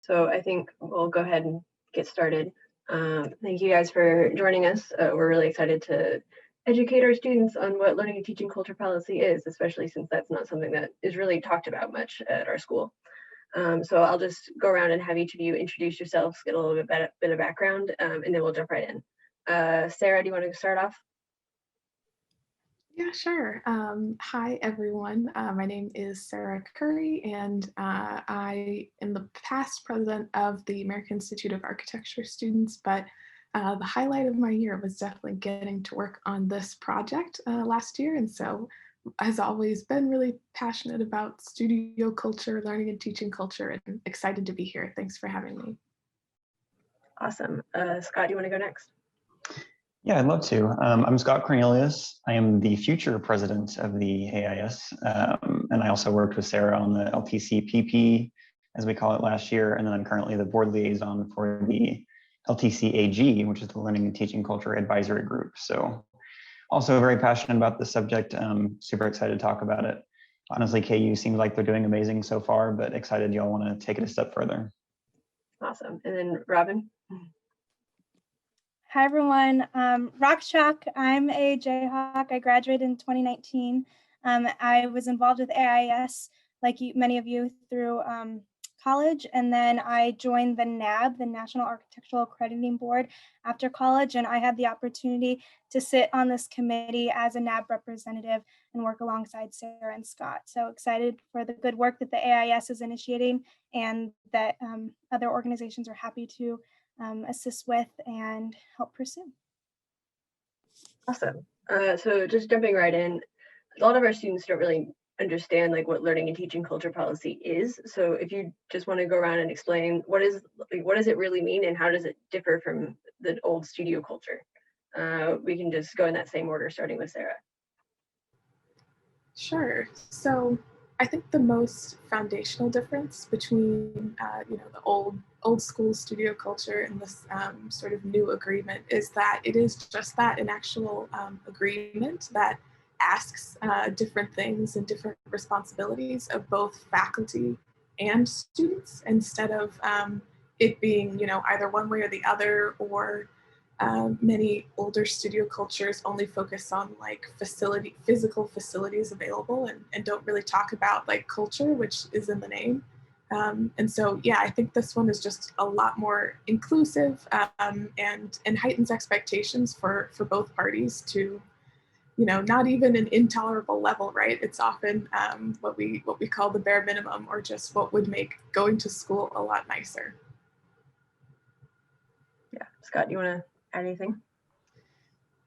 So I think we'll go ahead and get started. Thank you guys for joining us. We're really excited to educate our students on what learning and teaching culture policy is, especially since that's not something that is really talked about much at our school. So I'll just go around and have each of you introduce yourselves, get a little bit of background, and then we'll jump right in. Sarah, do you want to start off? Yeah, sure. Hi, everyone. My name is Sarah Curry, and I am the past president of the American Institute of Architecture students, but the highlight of my year was definitely getting to work on this project last year. And so, has always been really passionate about studio culture, learning and teaching culture, and excited to be here. Thanks for having me. Awesome. Scott, do you want to go next? Yeah, I'd love to. I'm Scott Cornelius. I am the future president of the AIAS, and I also worked with Sarah on the LTC PP, as we call it, last year, and then I'm currently the board liaison for the LTC AG, which is the Learning and Teaching Culture Advisory Group. So also very passionate about the subject, super excited to talk about it. Honestly, KU seems like they're doing amazing so far, but excited y'all want to take it a step further. Awesome. And then Robin? Hi, everyone. Rock Chalk. I'm a Jayhawk. I graduated in 2019. I was involved with AIAS, like many of you, through college. And then I joined the NAB, the National Architectural Accrediting Board, after college. And I had the opportunity to sit on this committee as a NAB representative and work alongside Sarah and Scott. So excited for the good work that the AIAS is initiating and that other organizations are happy to assist with and help pursue. Awesome. So just jumping right in, a lot of our students don't really understand like what learning and teaching culture policy is. So if you just want to go around and explain what does it really mean and how does it differ from the old studio culture? We can just go in that same order, starting with Sarah. Sure. So I think the most foundational difference between the old school studio culture and this sort of new agreement is that it is just that, an actual agreement that asks different things and different responsibilities of both faculty and students, instead of it being either one way or the other, or many older studio cultures only focus on like physical facilities available and don't really talk about like culture, which is in the name. And so, yeah, I think this one is just a lot more inclusive and heightens expectations for both parties to, not even an intolerable level, right? It's often what we call the bare minimum, or just what would make going to school a lot nicer. Yeah, Scott, do you want to add anything?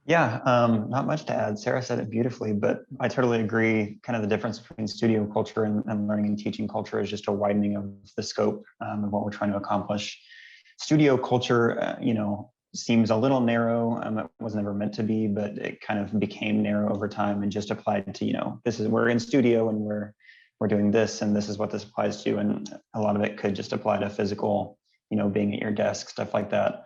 Yeah, not much to add. Sarah said it beautifully, but I totally agree. Kind of the difference between studio culture and learning and teaching culture is just a widening of the scope of what we're trying to accomplish. Studio culture, seems a little narrow. It was never meant to be, but it kind of became narrow over time and just applied to, we're in studio and we're doing this, and this is what this applies to. And a lot of it could just apply to physical, being at your desk, stuff like that.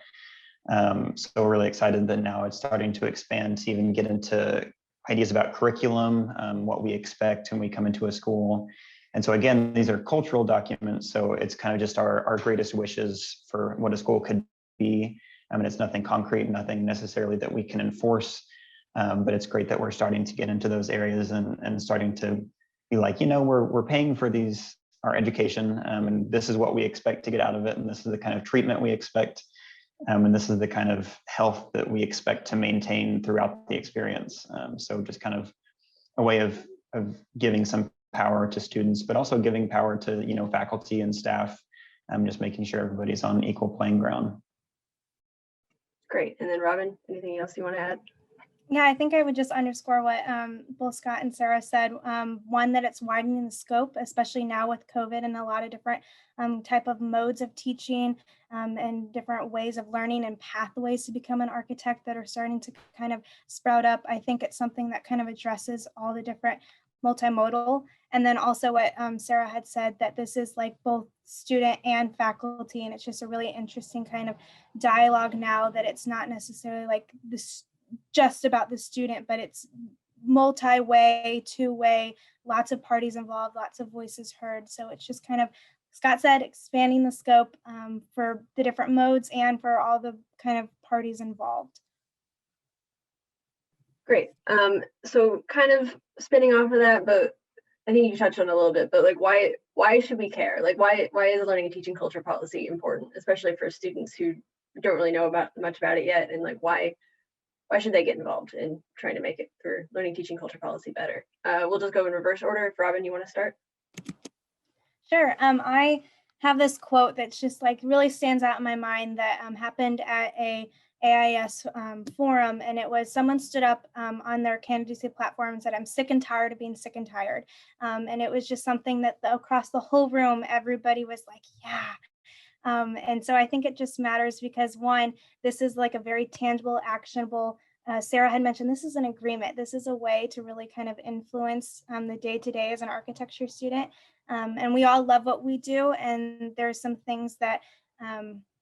So we're really excited that now it's starting to expand to even get into ideas about curriculum, what we expect when we come into a school. And so again, these are cultural documents. So it's kind of just our greatest wishes for what a school could be. I mean, it's nothing concrete, nothing necessarily that we can enforce, but it's great that we're starting to get into those areas and starting to be like, we're paying for our education, and this is what we expect to get out of it. And this is the kind of treatment we expect. And this is the kind of health that we expect to maintain throughout the experience. So just kind of a way of giving some power to students, but also giving power to faculty and staff, just making sure everybody's on equal playing ground. Great. And then Robin, anything else you want to add? Yeah, I think I would just underscore what both Scott and Sarah said. One, that it's widening the scope, especially now with COVID and a lot of different type of modes of teaching and different ways of learning and pathways to become an architect that are starting to kind of sprout up. I think it's something that kind of addresses all the different multimodal. And then also what Sarah had said, that this is like both student and faculty. And it's just a really interesting kind of dialogue now, that it's not necessarily like this just about the student, but it's multi-way, two-way, lots of parties involved, lots of voices heard. So it's just kind of Scott said, expanding the scope for the different modes and for all the kind of parties involved. Great. So kind of spinning off of that, but I think you touched on it a little bit, but like why should we care? Like why is learning and teaching culture policy important, especially for students who don't really know much about it yet, and like why should they get involved in trying to make it for learning, teaching, culture policy better? We'll just go in reverse order. If Robin, you want to start? Sure. I have this quote that's just like really stands out in my mind that happened at a AIAS forum, and it was someone stood up on their candidacy platform and said, "I'm sick and tired of being sick and tired," and it was just something that across the whole room, everybody was like, "Yeah." And so I think it just matters because one, this is like a very tangible, actionable. Sarah had mentioned this is an agreement. This is a way to really kind of influence the day-to-day as an architecture student. And we all love what we do. And there's some things that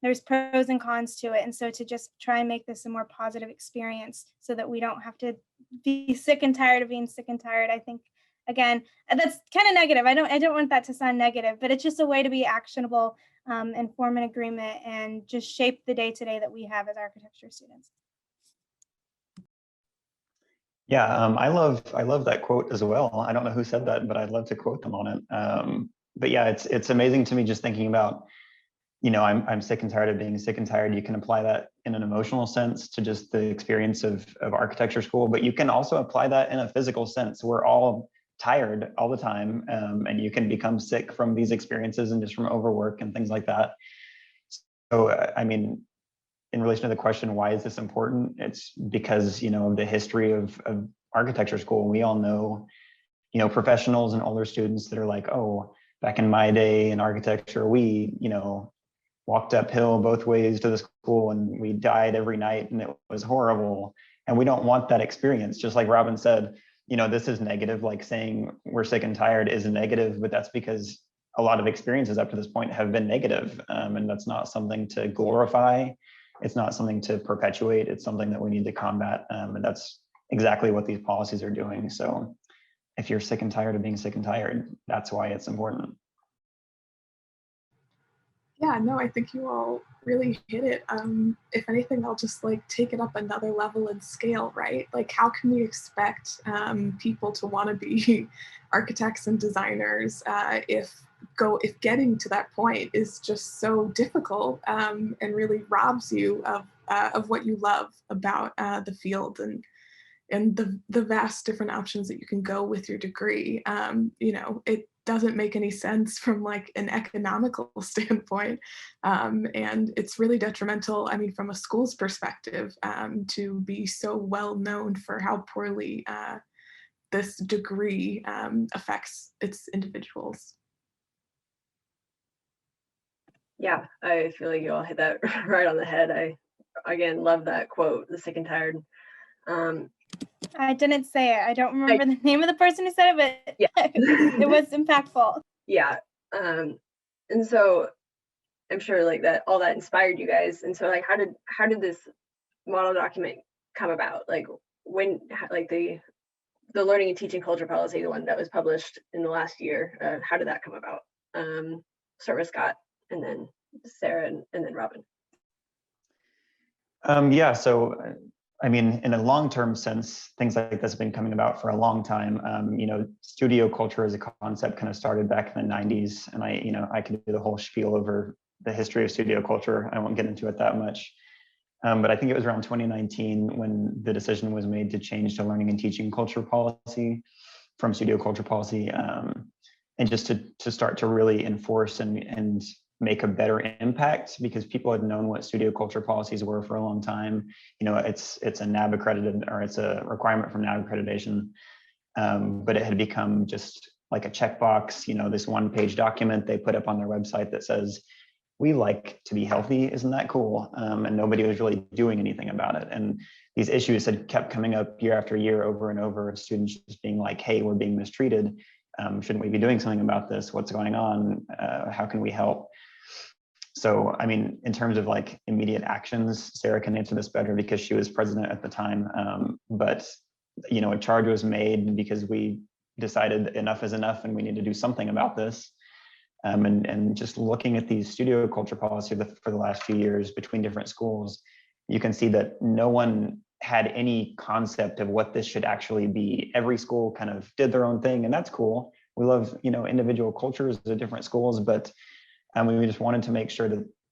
there's pros and cons to it. And so to just try and make this a more positive experience so that we don't have to be sick and tired of being sick and tired, I think, again, that's kind of negative. I don't want that to sound negative, but it's just a way to be actionable and form an agreement and just shape the day-to-day that we have as architecture students. Yeah, I love that quote as well. I don't know who said that, but I'd love to quote them on it. But yeah, it's amazing to me just thinking about, you know, I'm sick and tired of being sick and tired. You can apply that in an emotional sense to just the experience of architecture school, but you can also apply that in a physical sense. We're all tired all the time, and you can become sick from these experiences and just from overwork and things like that. So, I mean, in relation to the question, why is this important? It's because, you know, the history of architecture school, we all know, you know, professionals and older students that are like, oh, back in my day in architecture, we, you know, walked uphill both ways to the school and we died every night and it was horrible. And we don't want that experience. Just like Robin said, you know, this is negative, like saying we're sick and tired is negative, but that's because a lot of experiences up to this point have been negative. And that's not something to glorify. It's not something to perpetuate. It's something that we need to combat. And that's exactly what these policies are doing. So if you're sick and tired of being sick and tired, that's why it's important. Yeah, no, I think you all really hit it. If anything, I'll just like take it up another level and scale, right? Like how can we expect people to want to be architects and designers if getting to that point is just so difficult and really robs you of what you love about the field and the vast different options that you can go with your degree. You know, it doesn't make any sense from like an economical standpoint. And it's really detrimental, I mean, from a school's perspective, to be so well known for how poorly this degree affects its individuals. Yeah, I feel like you all hit that right on the head. I, again, love that quote, the sick and tired. I didn't say it. I don't remember the name of the person who said it, but yeah. It was impactful. Yeah. And so I'm sure like that, all that inspired you guys. And so like, how did this model document come about? Like when, like the learning and teaching culture policy, the one that was published in the last year, how did that come about? Start with Scott and then Sarah and then Robin. Yeah, so I mean, in a long-term sense, things like this have been coming about for a long time. You know, studio culture as a concept kind of started back in the 90s, and I could do the whole spiel over the history of studio culture. I won't get into it that much. But I think it was around 2019 when the decision was made to change to learning and teaching culture policy from studio culture policy, and just to start to really enforce and make a better impact, because people had known what studio culture policies were for a long time. You know, it's a NAB accredited, or it's a requirement from NAB accreditation, but it had become just like a checkbox, you know, this one-page document they put up on their website that says, we like to be healthy, isn't that cool? And nobody was really doing anything about it. And these issues had kept coming up year after year, over and over, students just being like, hey, we're being mistreated. Shouldn't we be doing something about this? What's going on? How can we help? So, I mean, in terms of like immediate actions, Sarah can answer this better because she was president at the time. But, you know, a charge was made because we decided enough is enough and we need to do something about this. And just looking at these studio culture policy for the last few years between different schools, you can see that no one had any concept of what this should actually be. Every school kind of did their own thing, and that's cool. We love, individual cultures of different schools, but we just wanted to make sure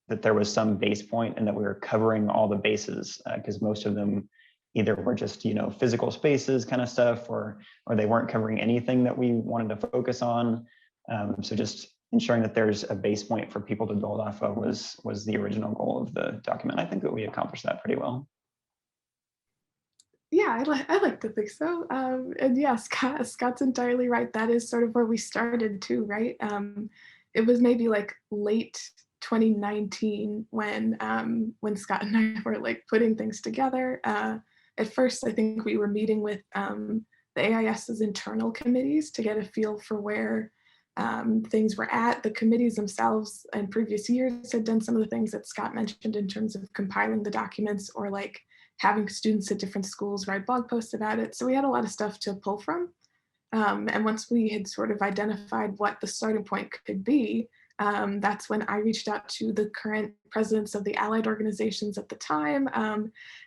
that there was some base point and that we were covering all the bases, because most of them either were just, physical spaces kind of stuff, or they weren't covering anything that we wanted to focus on. So just ensuring that there's a base point for people to build off of was the original goal of the document. I think that we accomplished that pretty well. Yeah, I like to think so. And yeah, Scott's entirely right. That is sort of where we started too, right? It was maybe like late 2019 when Scott and I were like putting things together. At first, I think we were meeting with the AIS's internal committees to get a feel for where things were at. The committees themselves in previous years had done some of the things that Scott mentioned in terms of compiling the documents or like having students at different schools write blog posts about it. So we had a lot of stuff to pull from. And once we had sort of identified what the starting point could be, that's when I reached out to the current presidents of the allied organizations at the time,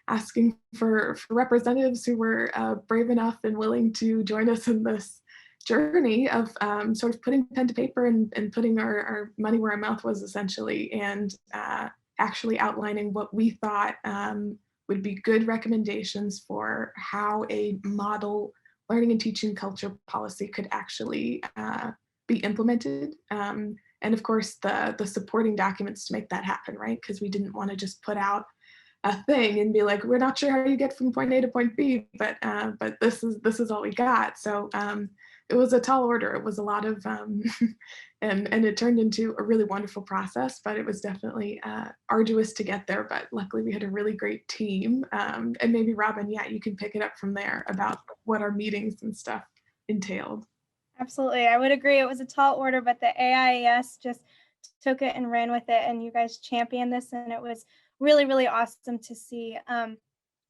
asking for representatives who were brave enough and willing to join us in this journey of sort of putting pen to paper and putting our money where our mouth was, essentially, and actually outlining what we thought would be good recommendations for how a model learning and teaching culture policy could actually be implemented. And of course, the supporting documents to make that happen, right? Because we didn't want to just put out a thing and be like, we're not sure how you get from point A to point B, but this is all we got. So it was a tall order. It was a lot of, and it turned into a really wonderful process, but it was definitely arduous to get there. But luckily we had a really great team. And maybe Robin, yeah, you can pick it up from there about what our meetings and stuff entailed. Absolutely. I would agree. It was a tall order, but the AIAS just took it and ran with it, and you guys championed this, and it was really, really awesome to see.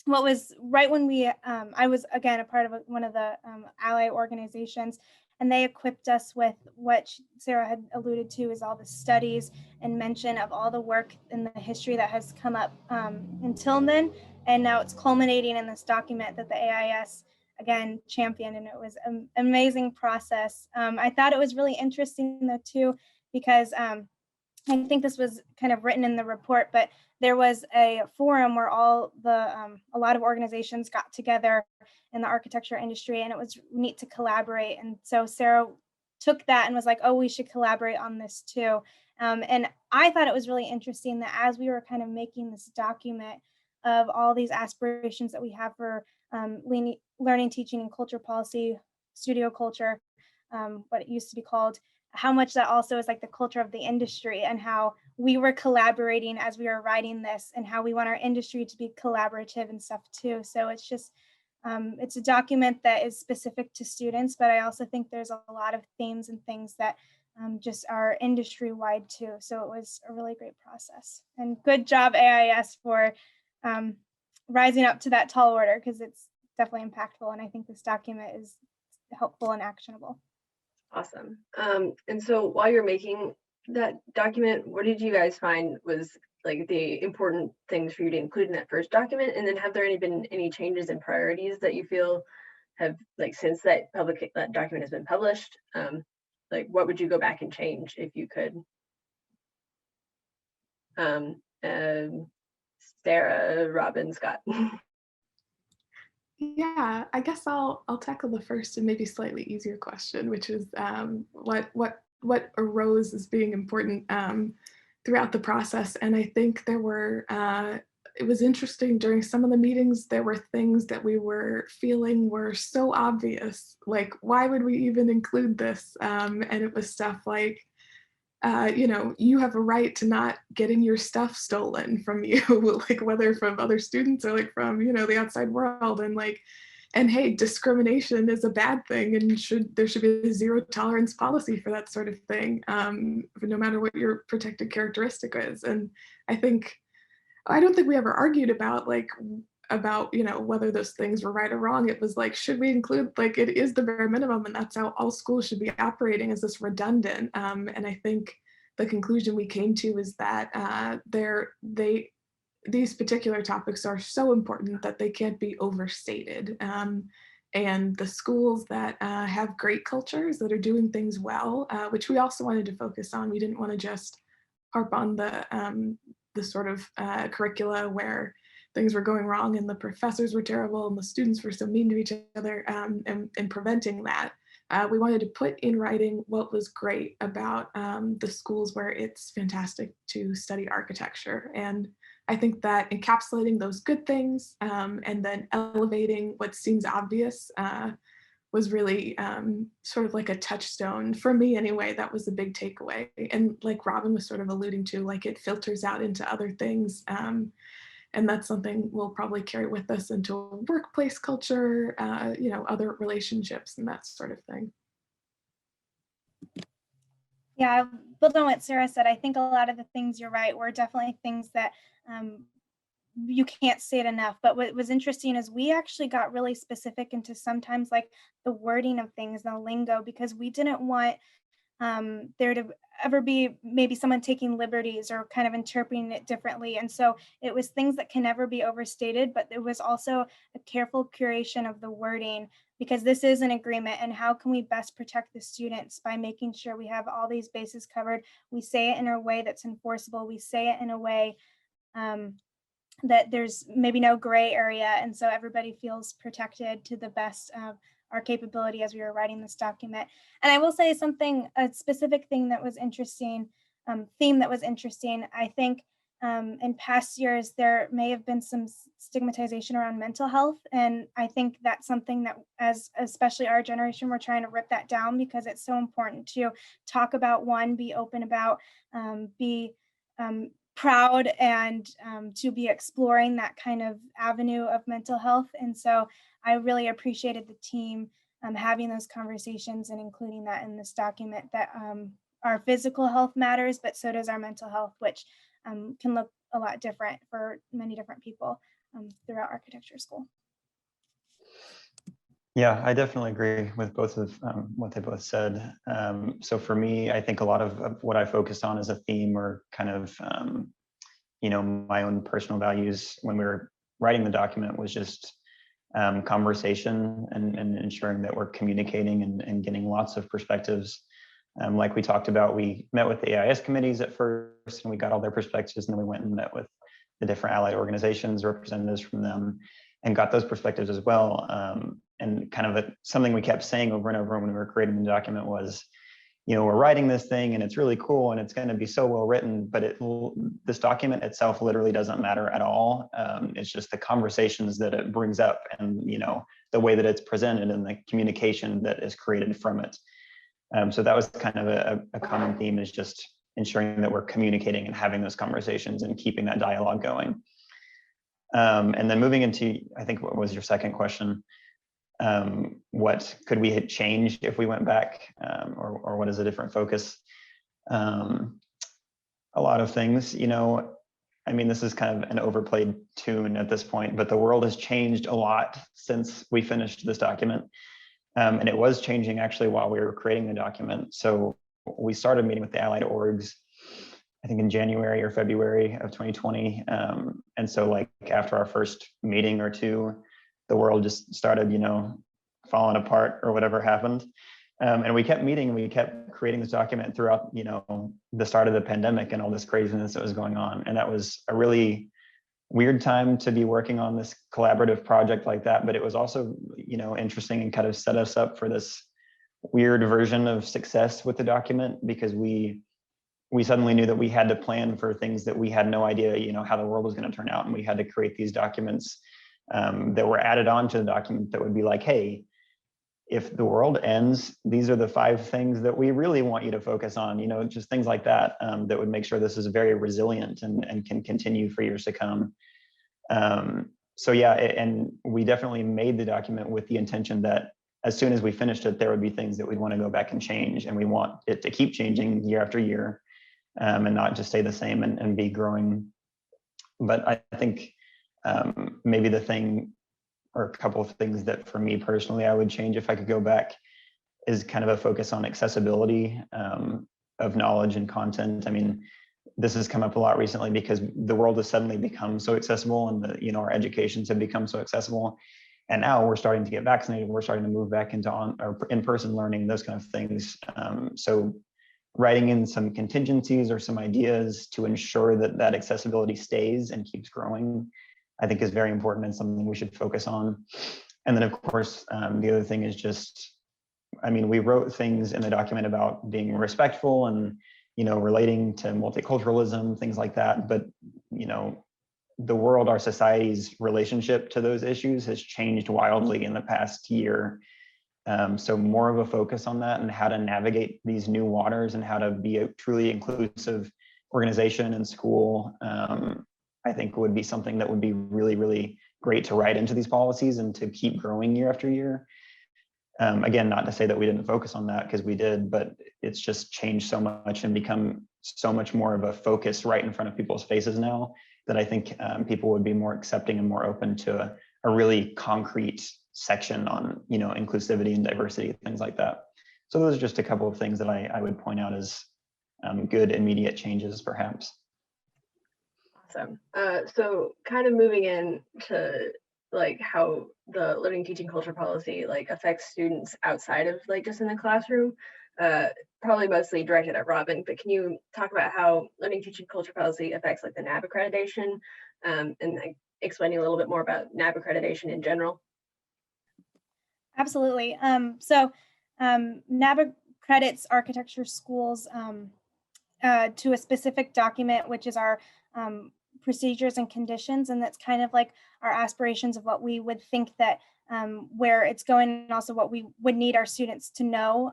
What was right when I was, again, a part of one of the ally organizations, and they equipped us with what Sarah had alluded to, is all the studies and mention of all the work in the history that has come up until then. And now it's culminating in this document that the AIS, again, championed, and it was an amazing process. I thought it was really interesting, though, too, because I think this was kind of written in the report, but there was a forum where a lot of organizations got together in the architecture industry, and it was neat to collaborate. And so Sarah took that and was like, oh, we should collaborate on this too. And I thought it was really interesting that as we were kind of making this document of all these aspirations that we have for learning, teaching, and culture policy, studio culture, what it used to be called, how much that also is like the culture of the industry, and how we were collaborating as we were writing this, and how we want our industry to be collaborative and stuff too. So it's just, it's a document that is specific to students, but I also think there's a lot of themes and things that just are industry wide too. So it was a really great process, and good job AIS for rising up to that tall order, because it's definitely impactful. And I think this document is helpful and actionable. Awesome. And so while you're making that document, what did you guys find was like the important things for you to include in that first document? And then have there been any changes in priorities that you feel have, like, since that document has been published? Like, what would you go back and change if you could? Sarah, Robin, Scott. Yeah, I guess I'll tackle the first and maybe slightly easier question, which is what arose as being important throughout the process. And I think there were, it was interesting, during some of the meetings, there were things that we were feeling were so obvious, like, why would we even include this? And it was stuff like, you have a right to not getting your stuff stolen from you, like whether from other students or like from, the outside world. And hey, discrimination is a bad thing, and there should be a zero tolerance policy for that sort of thing, no matter what your protected characteristic is. And I don't think we ever argued about like about, you know, whether those things were right or wrong. It was like, should we include, like, it is the bare minimum, and that's how all schools should be operating, is this redundant? And I think the conclusion we came to is that these particular topics are so important that they can't be overstated. And the schools that have great cultures, that are doing things well, which we also wanted to focus on. We didn't want to just harp on the sort of curricula where things were going wrong and the professors were terrible and the students were so mean to each other, and preventing that. We wanted to put in writing what was great about the schools where it's fantastic to study architecture. And I think that encapsulating those good things, and then elevating what seems obvious, was really sort of like a touchstone for me anyway. That was a big takeaway. And like Robin was sort of alluding to, like, it filters out into other things. And that's something we'll probably carry with us into workplace culture, you know, other relationships and that sort of thing. Yeah, build on what Sarah said. I think a lot of the things, you're right, were definitely things that you can't say it enough. But what was interesting is we actually got really specific into sometimes like the wording of things, the lingo, because we didn't want there to ever be maybe someone taking liberties or kind of interpreting it differently. And so it was things that can never be overstated, but it was also a careful curation of the wording, because this is an agreement, and how can we best protect the students by making sure we have all these bases covered. We say it in a way that's enforceable. We say it in a way that there's maybe no gray area. And so everybody feels protected to the best of our capability as we were writing this document. And I will say a specific thing that was interesting, theme that was interesting. I think in past years, there may have been some stigmatization around mental health. And I think that's something that, as especially our generation, we're trying to rip that down, because it's so important to talk about, one, be open about, be proud, and to be exploring that kind of avenue of mental health. And so I really appreciated the team having those conversations and including that in this document, that our physical health matters, but so does our mental health, which can look a lot different for many different people throughout architecture school. Yeah, I definitely agree with both of what they both said. So for me, I think a lot of what I focused on as a theme, or kind of, you know, my own personal values when we were writing the document, was just conversation and ensuring that we're communicating and getting lots of perspectives. Like we talked about, we met with the AIAS committees at first, and we got all their perspectives, and then we went and met with the different allied organizations, representatives from them, and got those perspectives as well. And kind of something we kept saying over and over when we were creating the document was, you know, we're writing this thing and it's really cool and it's going to be so well written, but this document itself literally doesn't matter at all. It's just the conversations that it brings up, and, you know, the way that it's presented and the communication that is created from it. So that was kind of a common theme, is just ensuring that we're communicating and having those conversations and keeping that dialogue going. And then moving into, I think, what was your second question? What could we have changed if we went back, or what is a different focus? A lot of things, you know. I mean, this is kind of an overplayed tune at this point, but the world has changed a lot since we finished this document. And it was changing actually while we were creating the document. So we started meeting with the allied orgs, I think in January or February of 2020. And so like after our first meeting or two, the world just started, you know, falling apart or whatever happened. And we kept meeting, and we kept creating this document throughout, you know, the start of the pandemic and all this craziness that was going on. And that was a really weird time to be working on this collaborative project like that. But it was also, you know, interesting, and kind of set us up for this weird version of success with the document, because we suddenly knew that we had to plan for things that we had no idea, you know, how the world was going to turn out. And we had to create these documents that were added on to the document that would be like, hey, if the world ends, these are the 5 things that we really want you to focus on, you know, just things like that, that would make sure this is very resilient and can continue for years to come. So yeah, and we definitely made the document with the intention that as soon as we finished it, there would be things that we'd want to go back and change, and we want it to keep changing year after year, and not just stay the same and be growing. But I think Maybe the thing, or a couple of things that for me personally I would change if I could go back, is kind of a focus on accessibility of knowledge and content. I mean, this has come up a lot recently because the world has suddenly become so accessible, and our educations have become so accessible. And now we're starting to get vaccinated. We're starting to move back into in-person learning, those kind of things. So writing in some contingencies or some ideas to ensure that that accessibility stays and keeps growing, I think is very important and something we should focus on. And then of course, the other thing is just, I mean, we wrote things in the document about being respectful and, relating to multiculturalism, things like that. But, the world, our society's relationship to those issues has changed wildly in the past year. So more of a focus on that and how to navigate these new waters and how to be a truly inclusive organization and school, I think would be something that would be really, really great to write into these policies and to keep growing year after year. Again, not to say that we didn't focus on that, because we did, but it's just changed so much and become so much more of a focus right in front of people's faces now, that I think people would be more accepting and more open to a really concrete section on, inclusivity and diversity, things like that. So those are just a couple of things that I would point out as good immediate changes, perhaps. Awesome. So kind of moving in to like how the learning teaching culture policy like affects students outside of like just in the classroom, probably mostly directed at Robin, but can you talk about how learning teaching culture policy affects like the NAB accreditation, and like explaining a little bit more about NAB accreditation in general? Absolutely. NAB accredits architecture schools to a specific document, which is our procedures and conditions. And that's kind of like our aspirations of what we would think that where it's going, and also what we would need our students to know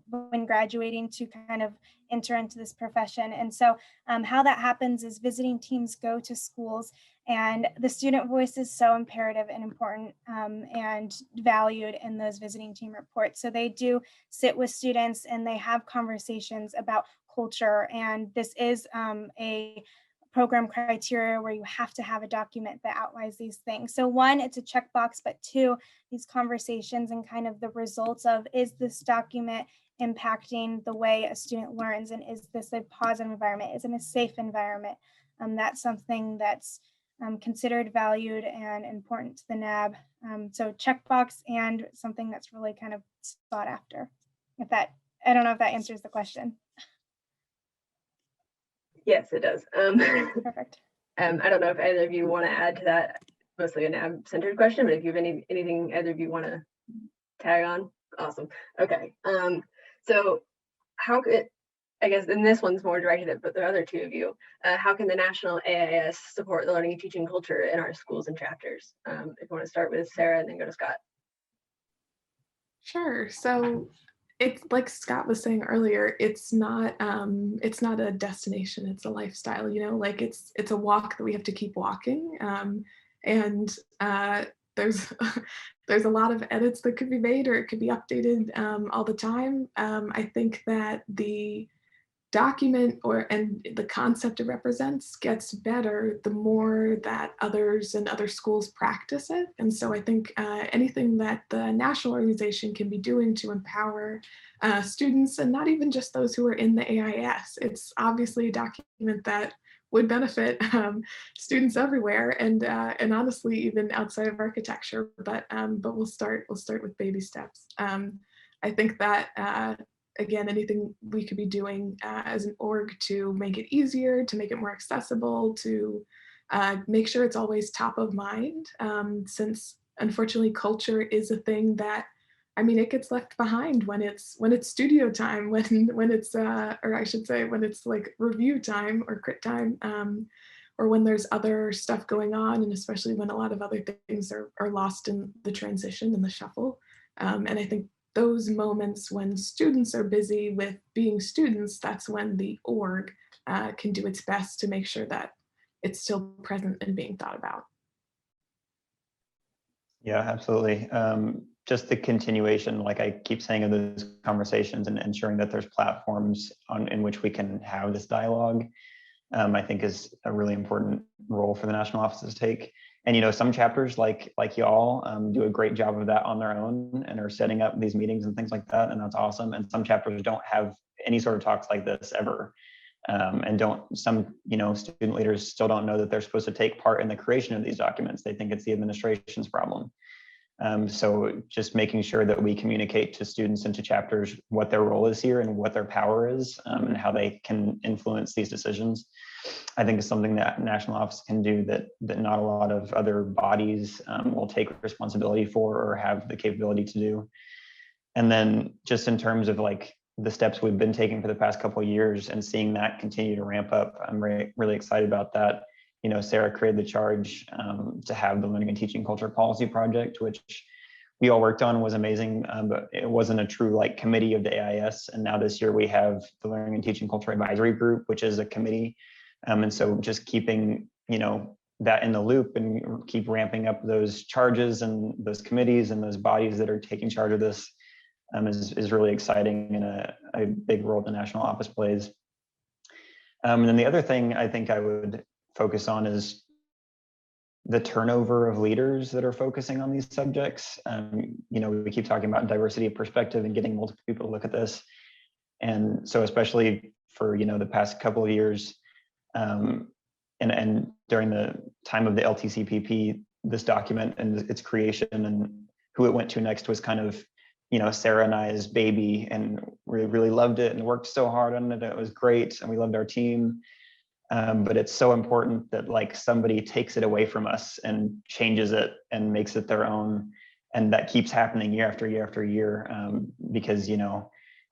when graduating to kind of enter into this profession. And so how that happens is visiting teams go to schools, and the student voice is so imperative and important and valued in those visiting team reports. So they do sit with students and they have conversations about culture. And this is a program criteria where you have to have a document that outlines these things. So one, it's a checkbox, but two, these conversations and kind of the results of, is this document impacting the way a student learns, and is this a positive environment? Is it a safe environment? That's something that's considered, valued, and important to the NAB. So checkbox, and something that's really kind of sought after. I don't know if that answers the question. Yes, it does. Perfect. I don't know if either of you want to add to that, mostly a NAB-centered question, but if you have anything either of you want to tag on, awesome. Okay. So how could, I guess, and this one's more directed at the other two of you, how can the national AIAS support the learning and teaching culture in our schools and chapters? If you want to start with Sarah and then go to Scott. Sure. So it's like Scott was saying earlier, it's not a destination, it's a lifestyle, like it's a walk that we have to keep walking. And there's a lot of edits that could be made, or it could be updated all the time. I think that the document and the concept it represents gets better the more that others and other schools practice it. And so I think anything that the national organization can be doing to empower students, and not even just those who are in the AIAS, it's obviously a document that would benefit students everywhere, and honestly even outside of architecture. But we'll start with baby steps. I think that again, anything we could be doing as an org to make it easier, to make it more accessible, to make sure it's always top of mind, since unfortunately culture is a thing that, it gets left behind when it's studio time, when it's or I should say when it's like review time or crit time, or when there's other stuff going on, and especially when a lot of other things are lost in the transition and the shuffle. And I think those moments when students are busy with being students, that's when the org can do its best to make sure that it's still present and being thought about. Yeah, absolutely. Just the continuation, like I keep saying, of those conversations and ensuring that there's platforms in which we can have this dialogue, I think is a really important role for the national offices to take. And, some chapters like y'all do a great job of that on their own and are setting up these meetings and things like that. And that's awesome. And some chapters don't have any sort of talks like this ever. And some student leaders still don't know that they're supposed to take part in the creation of these documents. They think it's the administration's problem. So just making sure that we communicate to students and to chapters what their role is here and what their power is, and how they can influence these decisions, I think is something that national office can do that not a lot of other bodies will take responsibility for or have the capability to do. And then just in terms of like the steps we've been taking for the past couple of years and seeing that continue to ramp up, I'm really excited about that. Sarah created the charge to have the Learning and Teaching Culture Policy Project, which we all worked on, was amazing, but it wasn't a true like committee of the AIAS. And now this year we have the Learning and Teaching Culture Advisory Group, which is a committee. And so just keeping, that in the loop and keep ramping up those charges and those committees and those bodies that are taking charge of this is really exciting, and a big role the national office plays. And then the other thing I think I would focus on is the turnover of leaders that are focusing on these subjects. We keep talking about diversity of perspective and getting multiple people to look at this. And so especially for, the past couple of years, and during the time of the LTCPP, this document and its creation and who it went to next was kind of, Sarah and I's baby, and we really loved it and worked so hard on it. It was great, and we loved our team. But it's so important that like somebody takes it away from us and changes it and makes it their own. And that keeps happening year after year after year, because,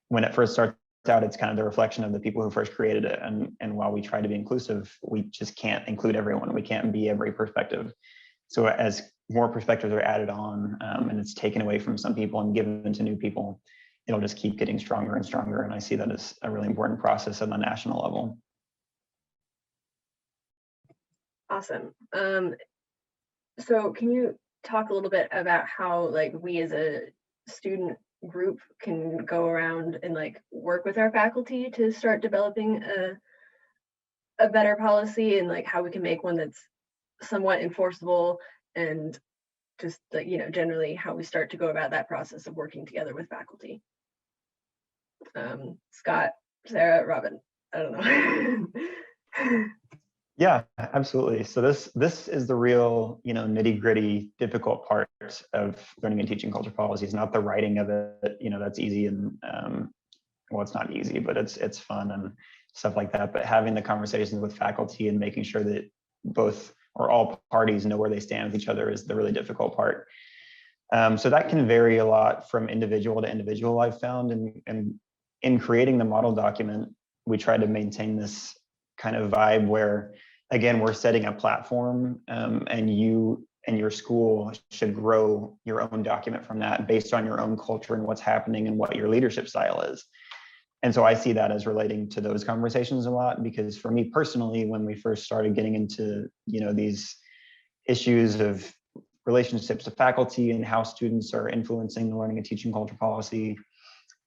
when it first starts out, it's kind of the reflection of the people who first created it. And while we try to be inclusive, we just can't include everyone. We can't be every perspective. So as more perspectives are added on, and it's taken away from some people and given to new people, it'll just keep getting stronger and stronger. And I see that as a really important process on the national level. Awesome. So can you talk a little bit about how like we as a student group can go around and like work with our faculty to start developing a better policy, and like how we can make one that's somewhat enforceable, and just like, generally how we start to go about that process of working together with faculty? Scott, Sarah, Robin, I don't know. Yeah, absolutely. So this is the real, nitty-gritty, difficult part of learning and teaching culture policies, not the writing of it. That's easy, and well, it's not easy, but it's fun and stuff like that. But having the conversations with faculty and making sure that both or all parties know where they stand with each other is the really difficult part. So that can vary a lot from individual to individual, I've found. And in creating the model document, we try to maintain this kind of vibe where, again, we're setting a platform, and you and your school should grow your own document from that based on your own culture and what's happening and what your leadership style is. And so I see that as relating to those conversations a lot, because for me personally, when we first started getting into, these issues of relationships to faculty and how students are influencing the learning and teaching culture policy,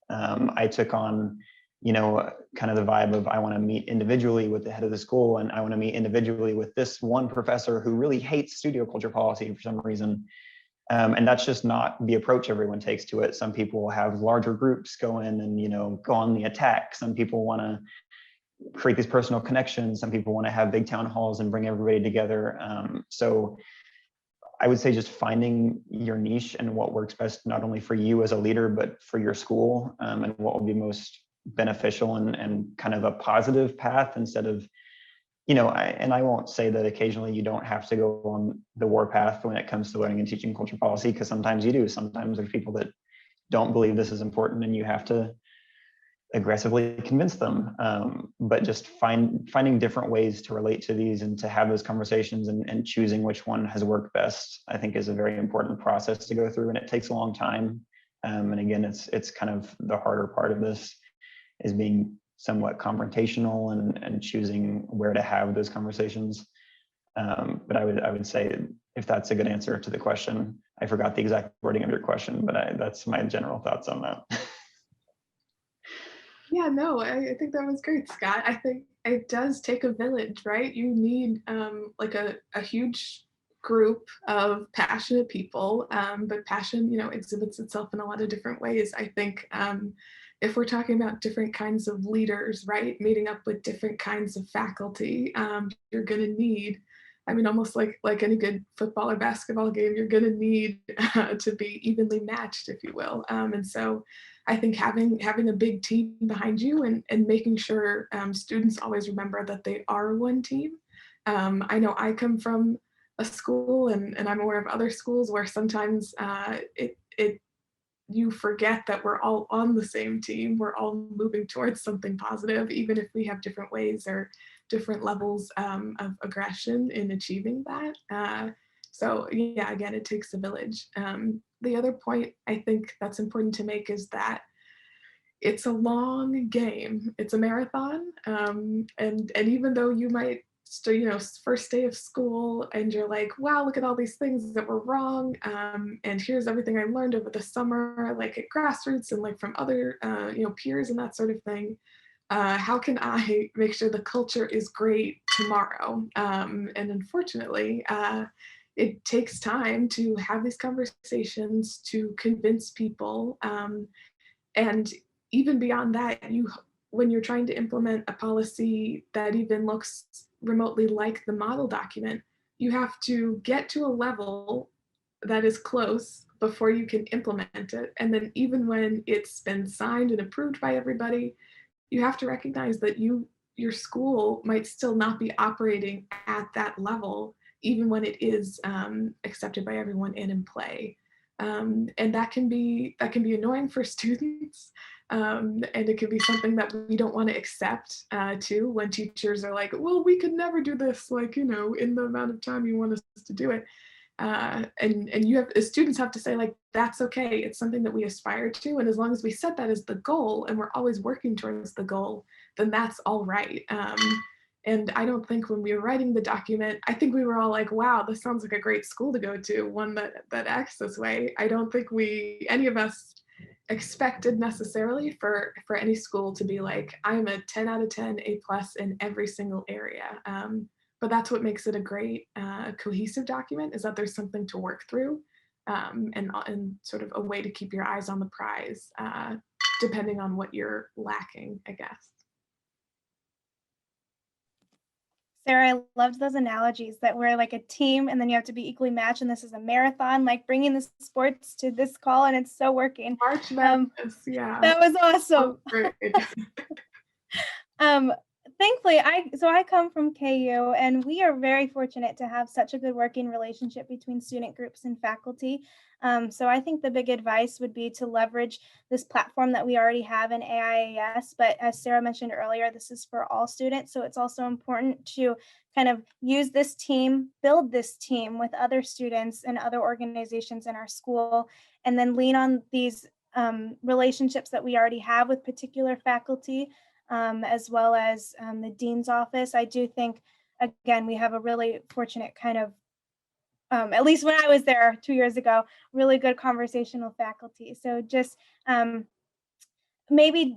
I took on, kind of the vibe of I want to meet individually with the head of the school, and I want to meet individually with this one professor who really hates studio culture policy for some reason. And that's just not the approach everyone takes to it. Some people have larger groups go in and, go on the attack. Some people want to create these personal connections. Some people want to have big town halls and bring everybody together. So I would say just finding your niche and what works best, not only for you as a leader, but for your school, and what will be most beneficial and kind of a positive path instead of, I won't say that occasionally you don't have to go on the war path when it comes to learning and teaching culture policy, because sometimes you do. Sometimes there's people that don't believe this is important and you have to aggressively convince them. But just finding different ways to relate to these and to have those conversations and choosing which one has worked best, I think is a very important process to go through, and it takes a long time. And again, it's kind of the harder part of this, is being somewhat confrontational and choosing where to have those conversations. But I would say, if that's a good answer to the question. I forgot the exact wording of your question, but that's my general thoughts on that. Yeah, no, I think that was great, Scott. I think it does take a village, right? You need like a huge group of passionate people, but passion, exhibits itself in a lot of different ways. I think if we're talking about different kinds of leaders, right, meeting up with different kinds of faculty, you're going to need, almost like any good football or basketball game, you're going to need to be evenly matched, if you will. And so I think having a big team behind you and making sure students always remember that they are one team. I know I come from a school, and I'm aware of other schools where sometimes you forget that we're all on the same team. We're all moving towards something positive, even if we have different ways or different levels of aggression in achieving that. So yeah, again, it takes a village. The other point I think that's important to make is that it's a long game. It's a marathon, and even though you might, first day of school, and you're like, wow, look at all these things that were wrong, and here's everything I learned over the summer, like at grassroots and like from other, peers and that sort of thing. How can I make sure the culture is great tomorrow? And unfortunately, it takes time to have these conversations, to convince people, and even beyond that, when you're trying to implement a policy that even looks remotely like the model document, you have to get to a level that is close before you can implement it. And then even when it's been signed and approved by everybody, you have to recognize that your school might still not be operating at that level, even when it is accepted by everyone and in play. And that can be annoying for students, and it can be something that we don't want to accept too, when teachers are like, well, we could never do this, in the amount of time you want us to do it. And you have, as students, have to say, like, that's okay, it's something that we aspire to, and as long as we set that as the goal and we're always working towards the goal, then that's all right. And I don't think when we were writing the document, I think we were all like, wow, this sounds like a great school to go to, one that acts this way. I don't think any of us expected necessarily for any school to be like, I'm a 10 out of 10, A+ in every single area. But that's what makes it a great cohesive document, is that there's something to work through, and sort of a way to keep your eyes on the prize, depending on what you're lacking, I guess. Sarah, I loved those analogies that we're like a team and then you have to be equally matched, and this is a marathon, like bringing the sports to this call, and it's so working. March Madness, yeah. That was awesome. Great. Thankfully, I come from KU, and we are very fortunate to have such a good working relationship between student groups and faculty. So I think the big advice would be to leverage this platform that we already have in AIAS. But as Sarah mentioned earlier, this is for all students. So it's also important to kind of use this team, build this team with other students and other organizations in our school, and then lean on these relationships that we already have with particular faculty, as well as the dean's office. I do think, again, we have a really fortunate kind of, at least when I was there 2 years ago, really good conversational faculty. So just maybe,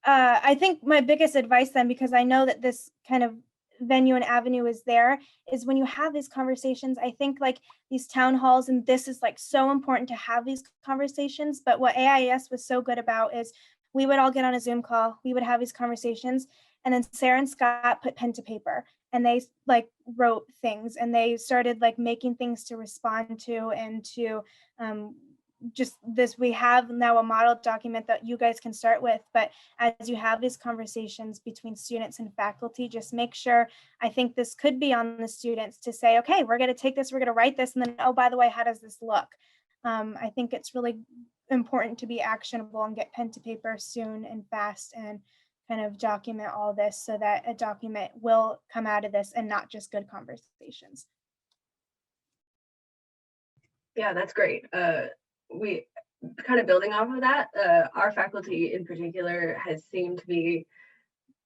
I think my biggest advice then, because I know that this kind of venue and avenue is there, is when you have these conversations, I think like these town halls, and this is like so important to have these conversations. But what AIAS was so good about is we would all get on a Zoom call, we would have these conversations, and then Sarah and Scott put pen to paper and they like wrote things, and they started like making things to respond to, and to just this, we have now a model document that you guys can start with. But as you have these conversations between students and faculty, just make sure, I think this could be on the students to say, okay, we're going to take this, we're going to write this, and then, oh, by the way, how does this look? I think it's really important to be actionable and get pen to paper soon and fast, and kind of document all this so that a document will come out of this and not just good conversations. Yeah, that's great. We kind of building off of that, our faculty in particular has seemed to be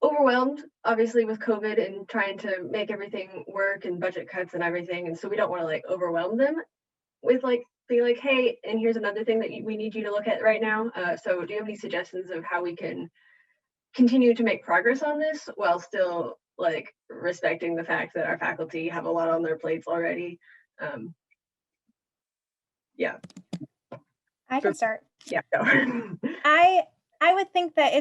overwhelmed, obviously, with COVID and trying to make everything work and budget cuts and everything. And so we don't want to like overwhelm them with like being like, hey, and here's another thing that we need you to look at right now. So do you have any suggestions of how we can continue to make progress on this while still like respecting the fact that our faculty have a lot on their plates already? Yeah. I can start. Yeah, go. I would think that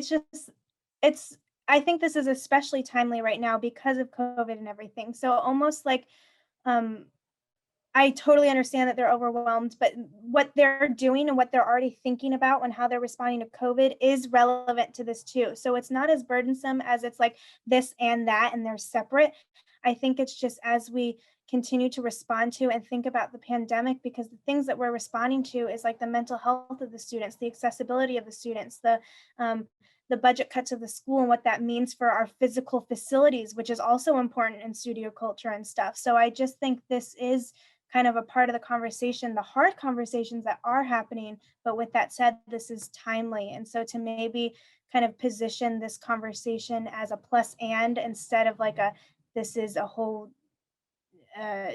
it's I think this is especially timely right now because of COVID and everything. So almost like um I totally understand that they're overwhelmed, but what they're doing and what they're already thinking about and how they're responding to COVID is relevant to this too. So it's not as burdensome as it's like this and that, and they're separate. I think it's just as we continue to respond to and think about the pandemic, because the things that we're responding to is like the mental health of the students, the accessibility of the students, the budget cuts of the school and what that means for our physical facilities, which is also important in studio culture and stuff. So I just think this is kind of a part of the conversation, the hard conversations that are happening. But with that said, this is timely. And so to maybe kind of position this conversation as a plus and instead of like this is a whole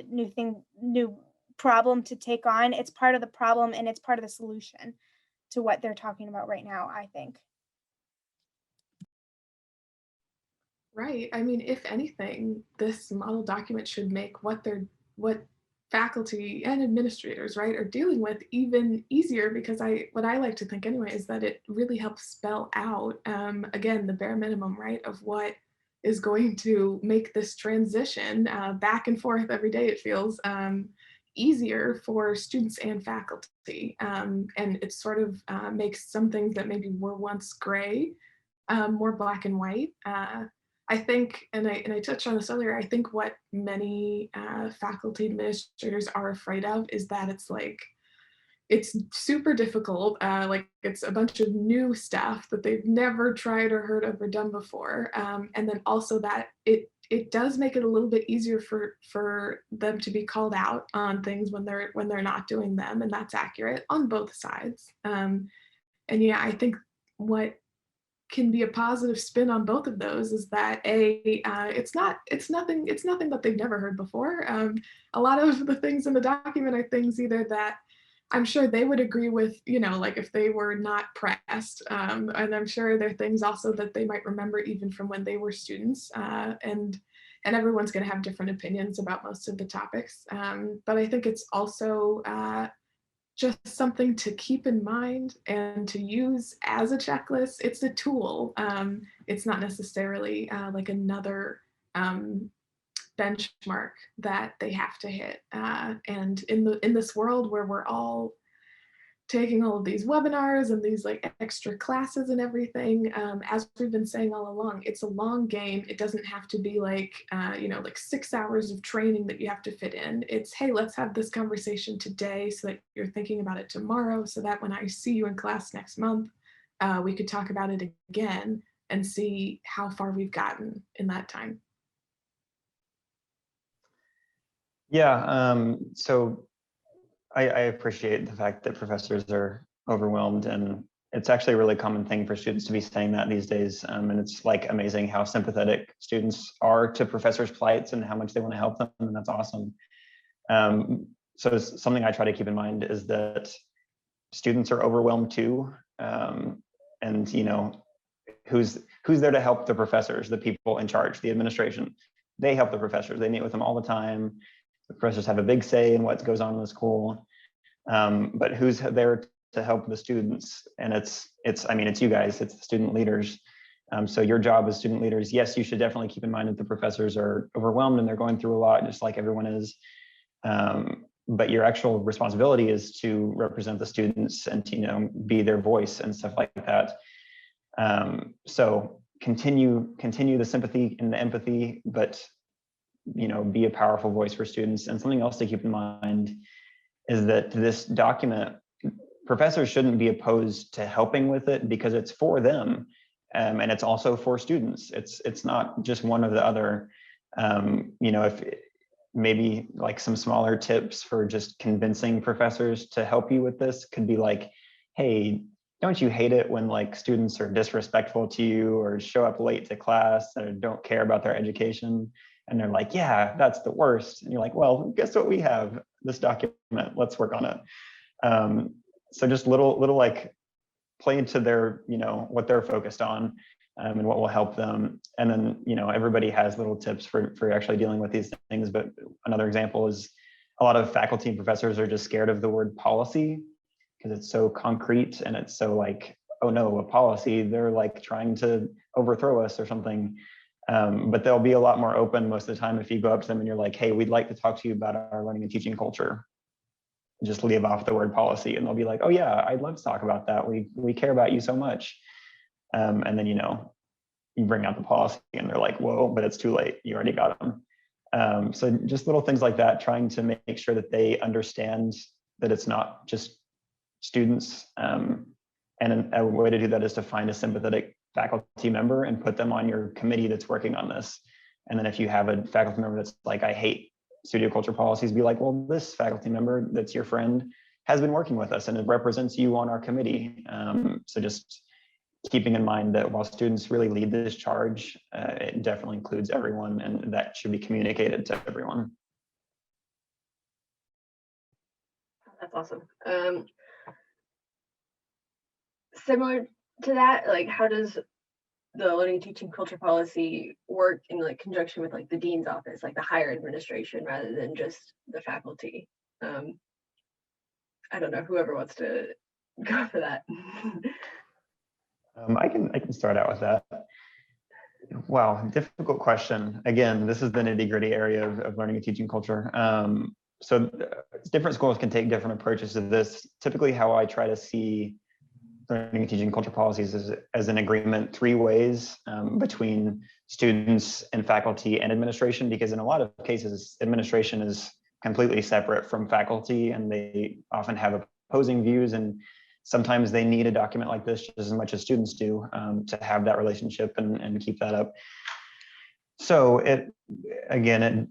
new problem to take on. It's part of the problem and it's part of the solution to what they're talking about right now, I think. Right. I mean, if anything, this model document should make what faculty and administrators, right, are dealing with even easier, because what I like to think anyway is that it really helps spell out again the bare minimum, right, of what is going to make this transition back and forth every day. It feels easier for students and faculty, and it sort of makes some things that maybe were once gray more black and white. I think, and I touched on this earlier, I think what many faculty administrators are afraid of is that it's super difficult, like it's a bunch of new stuff that they've never tried or heard of or done before. And then also that it does make it a little bit easier for them to be called out on things when they're not doing them, and that's accurate on both sides. And yeah, I think what can be a positive spin on both of those is that it's nothing that they've never heard before. A lot of the things in the document are things either that I'm sure they would agree with, like if they were not pressed, and I'm sure there are things also that they might remember even from when they were students, and everyone's going to have different opinions about most of the topics, but I think it's also just something to keep in mind and to use as a checklist. It's a tool. It's not necessarily like another benchmark that they have to hit. And in this world where we're all taking all of these webinars and these like extra classes and everything, as we've been saying all along, it's a long game. It doesn't have to be like, like 6 hours of training that you have to fit in. It's, hey, let's have this conversation today so that you're thinking about it tomorrow, so that when I see you in class next month, we could talk about it again and see how far we've gotten in that time. Yeah, so I appreciate the fact that professors are overwhelmed, and it's actually a really common thing for students to be saying that these days. And it's like amazing how sympathetic students are to professors' plights and how much they want to help them, and that's awesome. So something I try to keep in mind is that students are overwhelmed too, and who's there to help the professors, the people in charge, the administration. They help the professors. They meet with them all the time. The professors have a big say in what goes on in the school, but who's there to help the students? And it's you guys, it's the student leaders. So your job as student leaders, yes, you should definitely keep in mind that the professors are overwhelmed and they're going through a lot, just like everyone is. But your actual responsibility is to represent the students and to be their voice and stuff like that. So continue the sympathy and the empathy, but be a powerful voice for students. And something else to keep in mind is that this document, professors shouldn't be opposed to helping with it because it's for them, and it's also for students. It's not just one or the other. If maybe like some smaller tips for just convincing professors to help you with this could be like, hey, don't you hate it when like students are disrespectful to you or show up late to class or don't care about their education? And they're like, yeah, that's the worst. And you're like, well, guess what we have? This document, let's work on it. So just little like play into their, what they're focused on, and what will help them. And then, everybody has little tips for actually dealing with these things. But another example is a lot of faculty and professors are just scared of the word policy because it's so concrete and it's so like, oh no, a policy, they're like trying to overthrow us or something. But they'll be a lot more open most of the time if you go up to them and you're like, hey, we'd like to talk to you about our learning and teaching culture. Just leave off the word policy and they'll be like, oh yeah, I'd love to talk about that. We care about you so much. And then, you bring out the policy and they're like, whoa, but it's too late. You already got them. So just little things like that, trying to make sure that they understand that it's not just students. And a way to do that is to find a sympathetic faculty member and put them on your committee that's working on this. And then if you have a faculty member that's like, I hate studio culture policies, be like, well, this faculty member that's your friend has been working with us and it represents you on our committee. So just keeping in mind that while students really lead this charge, it definitely includes everyone and that should be communicated to everyone. That's awesome. Similar to that, like how does the learning and teaching culture policy work in like conjunction with like the dean's office, like the higher administration rather than just the faculty? I don't know, whoever wants to go for that. I can start out with that. Wow, difficult question. Again, this is the nitty-gritty area of learning and teaching culture. So different schools can take different approaches to this. Typically how I try to see learning and teaching culture policies is as an agreement 3 ways between students and faculty and administration, because in a lot of cases, administration is completely separate from faculty and they often have opposing views, and sometimes they need a document like this just as much as students do to have that relationship and keep that up. So it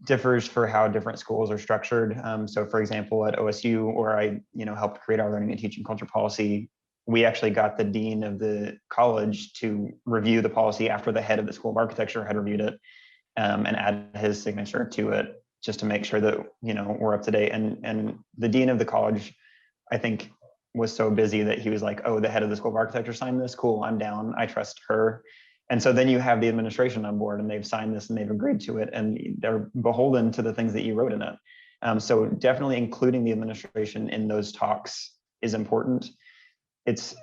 differs for how different schools are structured. So for example, at OSU, where I helped create our learning and teaching culture policy, we actually got the dean of the college to review the policy after the head of the School of Architecture had reviewed it and add his signature to it just to make sure that we're up to date. And the dean of the college, I think, was so busy that he was like, oh, the head of the School of Architecture signed this, cool, I'm down, I trust her. And so then you have the administration on board and they've signed this and they've agreed to it and they're beholden to the things that you wrote in it. So definitely including the administration in those talks is important. It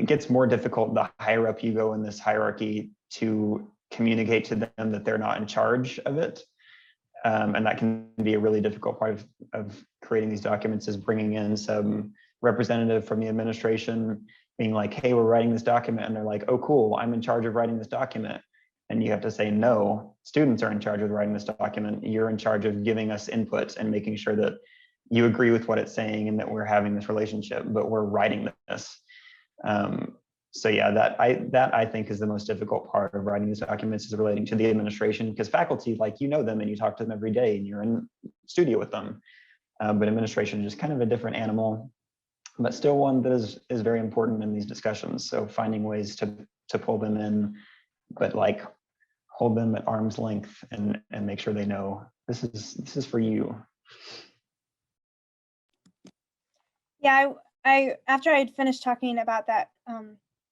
gets more difficult the higher up you go in this hierarchy to communicate to them that they're not in charge of it. And that can be a really difficult part of creating these documents, is bringing in some representative from the administration being like, hey, we're writing this document. And they're like, oh, cool, I'm in charge of writing this document. And you have to say, no, students are in charge of writing this document. You're in charge of giving us input and making sure that you agree with what it's saying and that we're having this relationship, but we're writing this. So yeah, that I think is the most difficult part of writing these documents, is relating to the administration, because faculty, like, them and you talk to them every day and you're in studio with them. But administration is just kind of a different animal, but still one that is very important in these discussions. So finding ways to pull them in, but like hold them at arm's length and make sure they know this is for you. Yeah, I after I'd finished talking about that,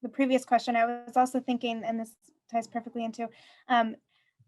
the previous question, I was also thinking, and this ties perfectly into,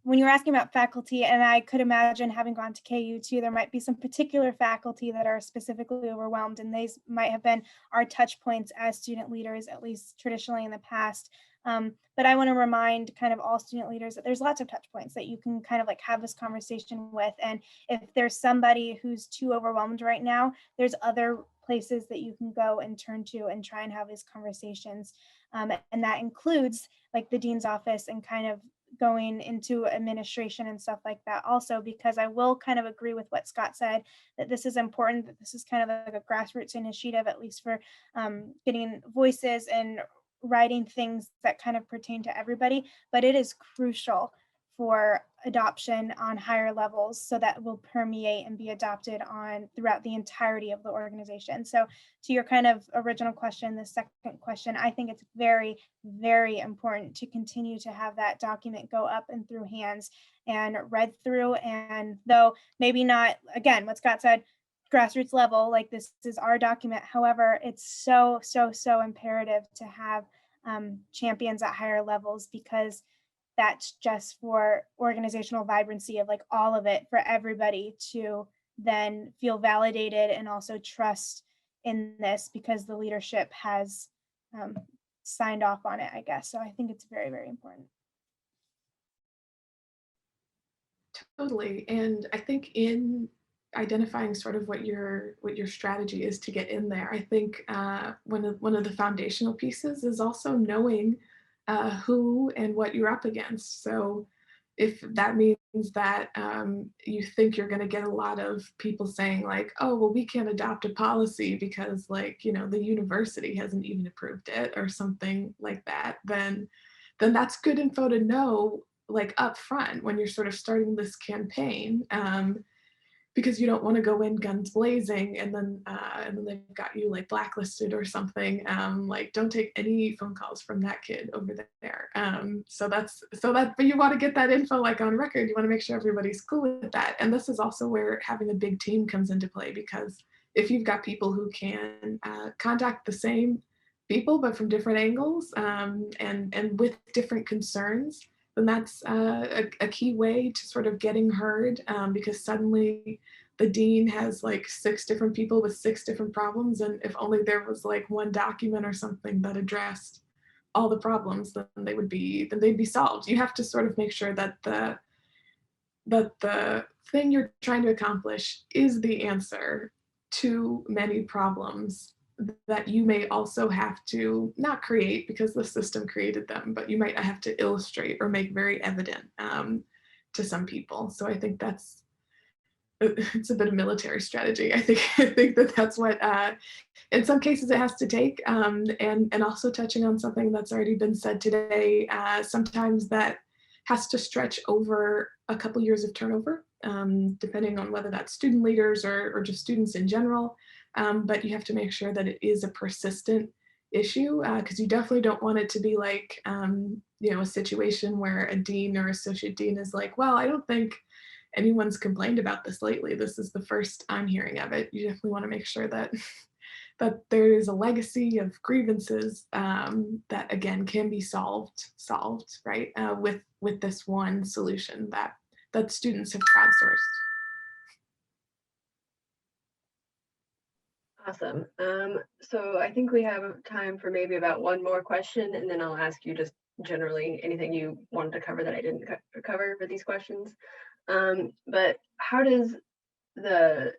when you were asking about faculty, and I could imagine, having gone to KU too, there might be some particular faculty that are specifically overwhelmed, and these might have been our touch points as student leaders, at least traditionally in the past. But I want to remind kind of all student leaders that there's lots of touch points that you can kind of like have this conversation with. And if there's somebody who's too overwhelmed right now, there's other places that you can go and turn to and try and have these conversations. And that includes like the dean's office and kind of going into administration and stuff like that also, because I will kind of agree with what Scott said, that this is important, that this is kind of like a grassroots initiative, at least for getting voices and writing things that kind of pertain to everybody, but it is crucial for adoption on higher levels so that will permeate and be adopted on throughout the entirety of the organization. So to your kind of original question, the second question, I think it's very, very important to continue to have that document go up and through hands and read through. And though maybe not, again, what Scott said, grassroots level, like this is our document. However, it's so imperative to have champions at higher levels, because that's just for organizational vibrancy of like all of it for everybody to then feel validated and also trust in this because the leadership has signed off on it, I guess. So I think it's very, very important. Totally. And I think in identifying sort of what your strategy is to get in there, I think one of the foundational pieces is also knowing who and what you're up against. So if that means that you think you're going to get a lot of people saying like, oh, well, we can't adopt a policy because like, you know, the university hasn't even approved it or something like that, then that's good info to know like up front when you're sort of starting this campaign, because you don't want to go in guns blazing and then they've got you like blacklisted or something. Like don't take any phone calls from that kid over there. But you want to get that info like on record. You want to make sure everybody's cool with that. And this is also where having a big team comes into play, because if you've got people who can contact the same people but from different angles and with different concerns, then that's a key way to sort of getting heard, because suddenly the dean has like 6 different people with 6 different problems, and if only there was like one document or something that addressed all the problems, then they'd be solved. You have to sort of make sure that the thing you're trying to accomplish is the answer to many problems that you may also have to not create because the system created them, but you might have to illustrate or make very evident to some people. So I think it's a bit of military strategy. I think that's what in some cases it has to take, and also touching on something that's already been said today, sometimes that has to stretch over a couple years of turnover, depending on whether that's student leaders or just students in general. But you have to make sure that it is a persistent issue, because you definitely don't want it to be like, you know, a situation where a dean or associate dean is like, well, I don't think anyone's complained about this lately. This is the first I'm hearing of it. You definitely want to make sure that that there is a legacy of grievances that again can be solved, right, with this one solution that students have crowdsourced. Awesome. So I think we have time for maybe about one more question, and then I'll ask you just generally anything you wanted to cover that I didn't cover for these questions. But how does the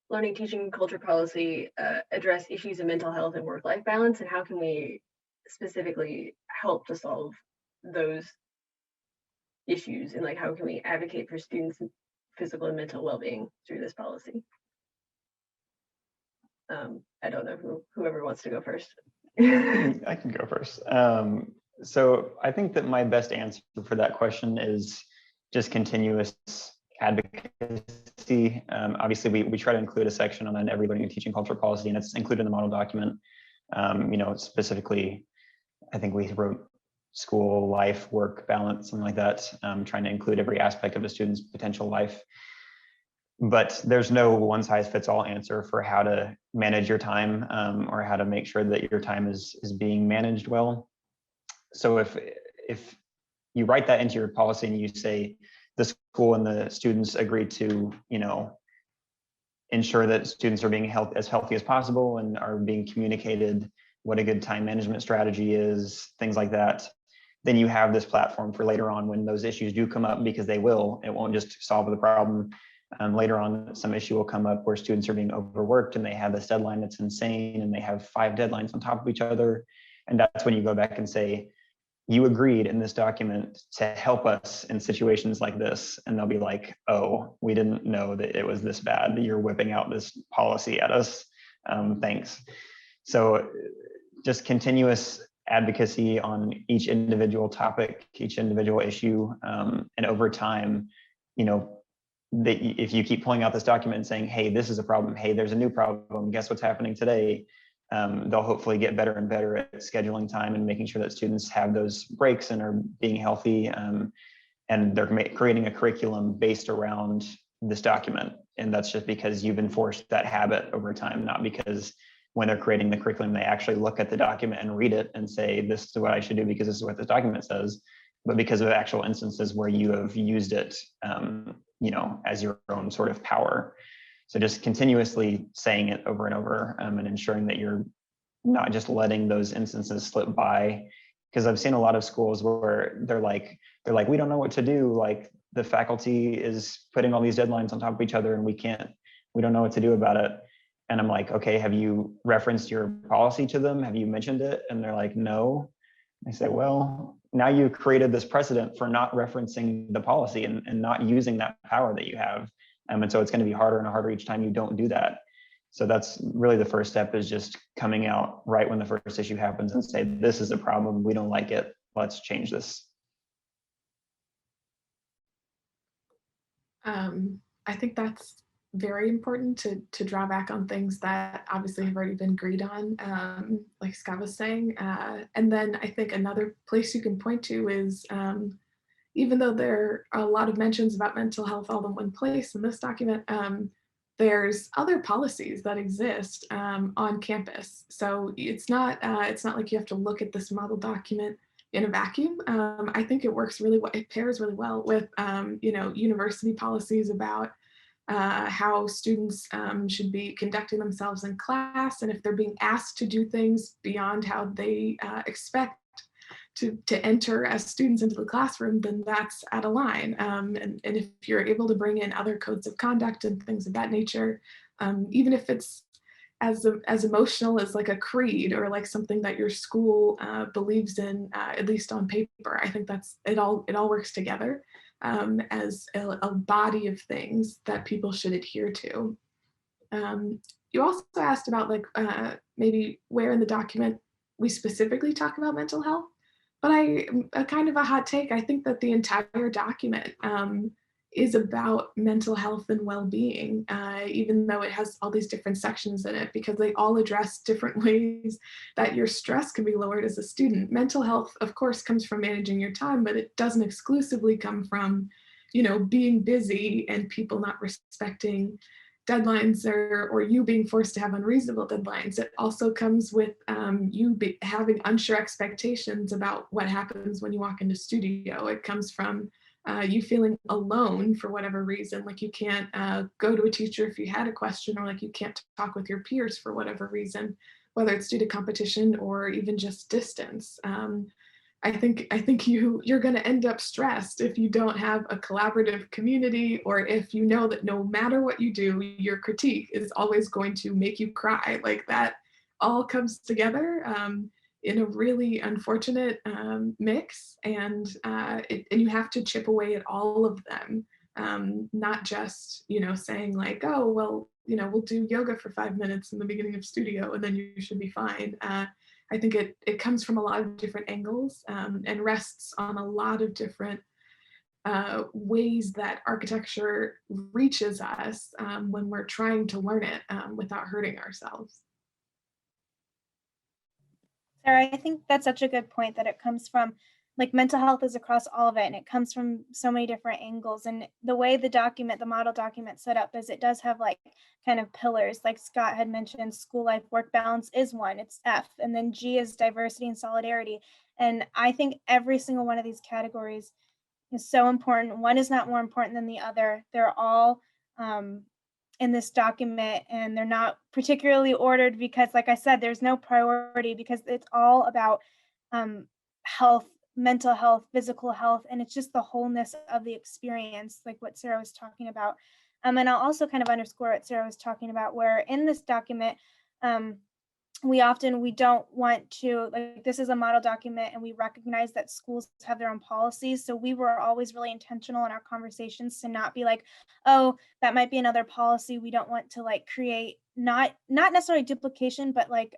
learning teaching culture policy address issues of mental health and work-life balance, and how can we specifically help to solve those issues, and like how can we advocate for students' physical and mental well-being through this policy? I don't know whoever wants to go first. I can go first. So I think that my best answer for that question is just continuous advocacy. Obviously, we try to include a section on every learning and teaching culture policy, and it's included in the model document. You know, specifically, I think we wrote school life, work balance, something like that, trying to include every aspect of a student's potential life. But there's no one size fits all answer for how to manage your time, or how to make sure that your time is being managed well. So if you write that into your policy and you say the school and the students agree to, you know, ensure that students are being as healthy as possible and are being communicated what a good time management strategy is, things like that, then you have this platform for later on when those issues do come up, because they will. It won't just solve the problem. Later on, some issue will come up where students are being overworked and they have this deadline that's insane and they have 5 deadlines on top of each other. And that's when you go back and say, you agreed in this document to help us in situations like this. And they'll be like, oh, we didn't know that it was this bad. You're whipping out this policy at us. Thanks. So just continuous advocacy on each individual topic, each individual issue. And over time, you know, if you keep pulling out this document and saying, hey, this is a problem, hey, there's a new problem, guess what's happening today, they'll hopefully get better and better at scheduling time and making sure that students have those breaks and are being healthy, and they're creating a curriculum based around this document. And that's just because you've enforced that habit over time, not because when they're creating the curriculum, they actually look at the document and read it and say, this is what I should do because this is what the document says. but because of actual instances where you have used it, as your own sort of power. So just continuously saying it over and over, and ensuring that you're not just letting those instances slip by. Because I've seen a lot of schools where they're like, we don't know what to do. Like the faculty is putting all these deadlines on top of each other and we don't know what to do about it. And I'm like, okay, have you referenced your policy to them? Have you mentioned it? And they're like, no. I say, well, now you've created this precedent for not referencing the policy and not using that power that you have. And so it's going to be harder and harder each time you don't do that. So that's really the first step, is just coming out right when the first issue happens and say, this is a problem, we don't like it, let's change this. I think that's very important to draw back on things that obviously have already been agreed on, like Scott was saying. And then I think another place you can point to is, even though there are a lot of mentions about mental health all in one place in this document, there's other policies that exist on campus. So it's not like you have to look at this model document in a vacuum. I think it works really well. It pairs really well with university policies about how students should be conducting themselves in class, and if they're being asked to do things beyond how they expect to enter as students into the classroom, then that's out of line. And if you're able to bring in other codes of conduct and things of that nature, even if it's as emotional as like a creed or like something that your school believes in, at least on paper, I think that's it all works together as a body of things that people should adhere to. You also asked about like maybe where in the document we specifically talk about mental health. But a kind of a hot take, I think that the entire document is about mental health and well-being, even though it has all these different sections in it, because they all address different ways that your stress can be lowered as a student. Mental health, of course, comes from managing your time, but it doesn't exclusively come from, being busy and people not respecting deadlines or you being forced to have unreasonable deadlines. It also comes with you having unsure expectations about what happens when you walk into studio. It comes from you feeling alone for whatever reason, like you can't go to a teacher if you had a question, or like you can't talk with your peers for whatever reason, whether it's due to competition or even just distance. I think you're going to end up stressed if you don't have a collaborative community, or if you know that no matter what you do, your critique is always going to make you cry. Like that all comes together in a really unfortunate mix, and you have to chip away at all of them, not just saying like, oh well, we'll do yoga for 5 minutes in the beginning of studio and then you should be fine. I think it comes from a lot of different angles and rests on a lot of different ways that architecture reaches us when we're trying to learn it without hurting ourselves. Sarah, I think that's such a good point, that it comes from, like, mental health is across all of it, and it comes from so many different angles. And the way the model document set up is it does have like kind of pillars, like Scott had mentioned. School life work balance is one, it's F, and then G is diversity and solidarity. And I think every single one of these categories is so important. One is not more important than the other. They're all in this document, and they're not particularly ordered because, like I said, there's no priority, because it's all about health, mental health, physical health, and it's just the wholeness of the experience, like what Sarah was talking about. And I'll also kind of underscore what Sarah was talking about, where in this document, we don't want to, like, this is a model document and we recognize that schools have their own policies. So we were always really intentional in our conversations to not be like, oh, that might be another policy. We don't want to like create not necessarily duplication, but like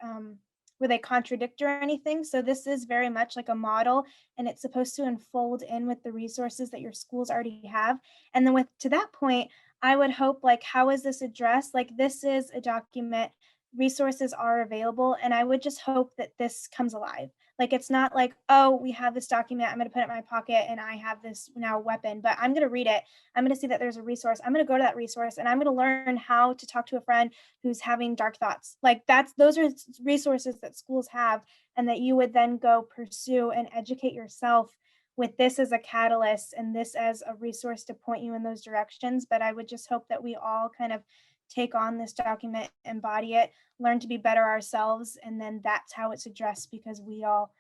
where they contradict or anything. So this is very much like a model, and it's supposed to unfold in with the resources that your schools already have. And then to that point, I would hope, like, how is this addressed? Like, this is a document, resources are available, and I would just hope that this comes alive. Like, it's not like, oh, we have this document, I'm going to put it in my pocket and I have this now weapon, but I'm going to read it, I'm going to see that there's a resource, I'm going to go to that resource, and I'm going to learn how to talk to a friend who's having dark thoughts. Like, those are resources that schools have, and that you would then go pursue and educate yourself with this as a catalyst and this as a resource to point you in those directions. But I would just hope that we all kind of take on this document, embody it, learn to be better ourselves, and then that's how it's addressed, because we all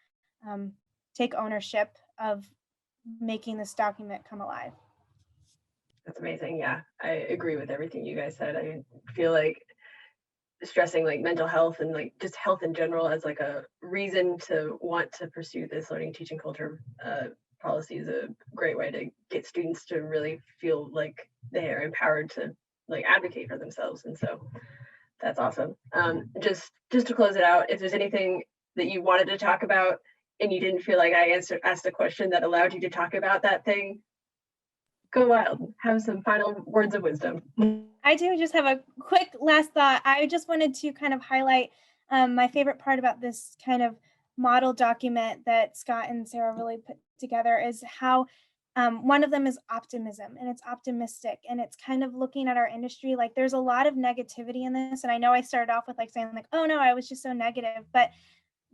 take ownership of making this document come alive. That's amazing. Yeah, I agree with everything you guys said. I feel like stressing like mental health and like just health in general as like a reason to want to pursue this learning teaching culture policy is a great way to get students to really feel like they are empowered to like advocate for themselves. And so that's awesome. Just to close it out, if there's anything that you wanted to talk about and you didn't feel like I asked a question that allowed you to talk about that thing, go wild. Have some final words of wisdom. I do just have a quick last thought. I just wanted to kind of highlight my favorite part about this kind of model document that Scott and Sarah really put together is how one of them is optimism, and it's optimistic, and it's kind of looking at our industry. Like there's a lot of negativity in this. And I know I started off with like saying like, oh no, I was just so negative, but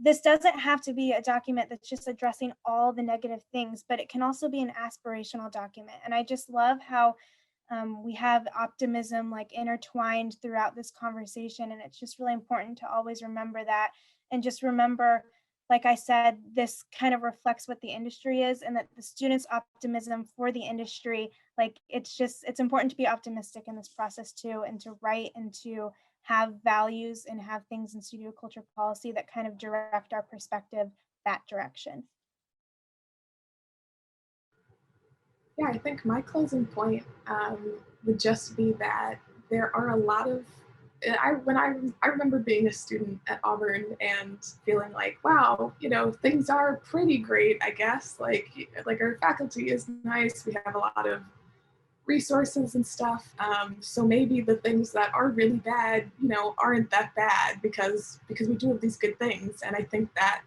this doesn't have to be a document that's just addressing all the negative things, but it can also be an aspirational document. And I just love how we have optimism like intertwined throughout this conversation. And it's just really important to always remember that. And just remember, like I said, this kind of reflects what the industry is, and that the students' optimism for the industry, like it's important to be optimistic in this process too, and to write and to have values and have things in studio culture policy that kind of direct our perspective that direction. Yeah, I think my closing point would just be that there are a lot of, I remember being a student at Auburn and feeling like, wow, things are pretty great, I guess. Like our faculty is nice. We have a lot of resources and stuff. So maybe the things that are really bad, aren't that bad because we do have these good things. And I think that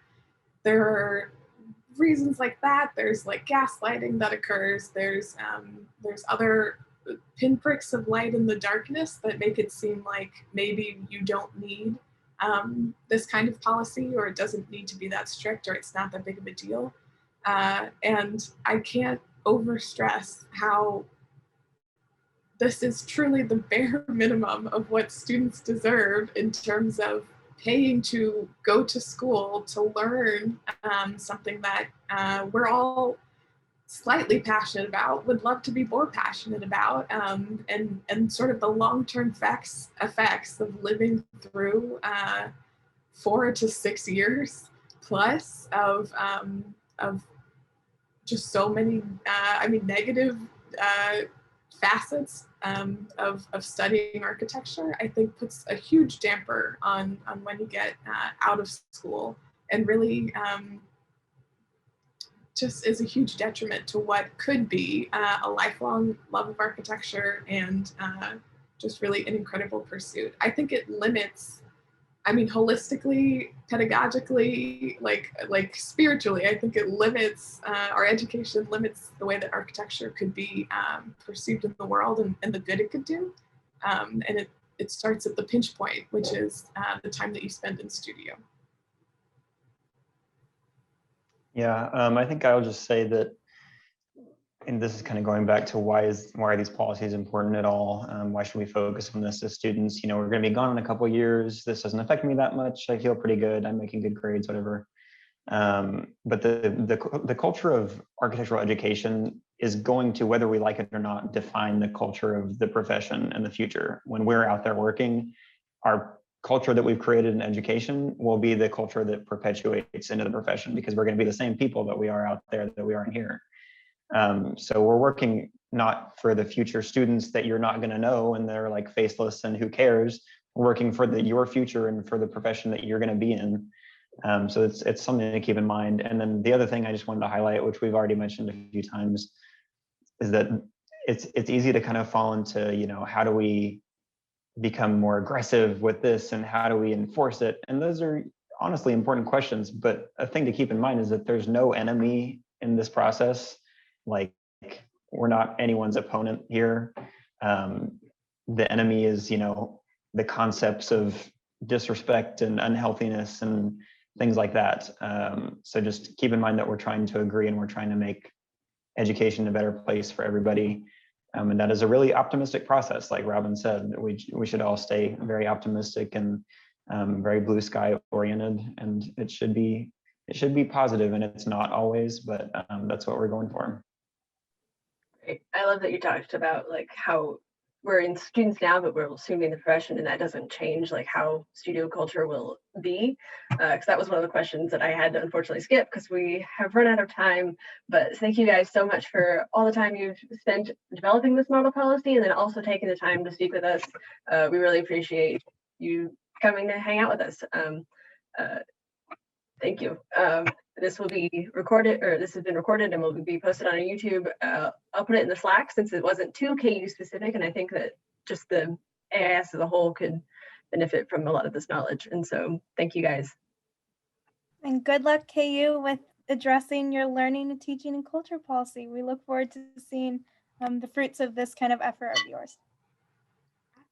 there are reasons like that. There's like gaslighting that occurs. There's other pinpricks of light in the darkness that make it seem like maybe you don't need this kind of policy, or it doesn't need to be that strict, or it's not that big of a deal. And I can't overstress how this is truly the bare minimum of what students deserve in terms of paying to go to school to learn something that we're all slightly passionate about, would love to be more passionate about, and sort of the long-term effects of living through 4 to 6 years plus of just so many, negative facets of studying architecture, I think puts a huge damper on when you get out of school, and really just is a huge detriment to what could be a lifelong love of architecture and just really an incredible pursuit. I think it limits, holistically, pedagogically, like spiritually, I think it limits, our education limits the way that architecture could be perceived in the world, and the good it could do. And it starts at the pinch point, which is the time that you spend in studio. Yeah, I think I'll just say that, and this is kind of going back to why are these policies important at all? Why should we focus on this as students? We're going to be gone in a couple of years. This doesn't affect me that much. I feel pretty good. I'm making good grades, whatever. But the culture of architectural education is going to, whether we like it or not, define the culture of the profession in the future. When we're out there working, our culture that we've created in education will be the culture that perpetuates into the profession, because we're going to be the same people that we are out there that we are in here. So we're working not for the future students that you're not going to know and they're like faceless and who cares. We're working for your future and for the profession that you're going to be in. So it's something to keep in mind. And then the other thing I just wanted to highlight, which we've already mentioned a few times, is that it's easy to kind of fall into, how do we become more aggressive with this and how do we enforce it? And those are honestly important questions, but a thing to keep in mind is that there's no enemy in this process. Like, we're not anyone's opponent here. The enemy is, the concepts of disrespect and unhealthiness and things like that. So just keep in mind that we're trying to agree and we're trying to make education a better place for everybody. And that is a really optimistic process. Like Robin said, we should all stay very optimistic and very blue sky oriented, and it should be positive, and it's not always, but that's what we're going for. Great. I love that you talked about like how we're in students now, but we're soon be in the profession, and that doesn't change like how studio culture will be. Because that was one of the questions that I had to unfortunately skip because we have run out of time. But thank you guys so much for all the time you've spent developing this model policy, and then also taking the time to speak with us. We really appreciate you coming to hang out with us. Thank you. This will be recorded, or this has been recorded and will be posted on YouTube. I'll put it in the Slack since it wasn't too KU specific, and I think that just the AIAS as a whole could benefit from a lot of this knowledge. And so thank you guys. And good luck, KU, with addressing your learning and teaching and culture policy. We look forward to seeing the fruits of this kind of effort of yours.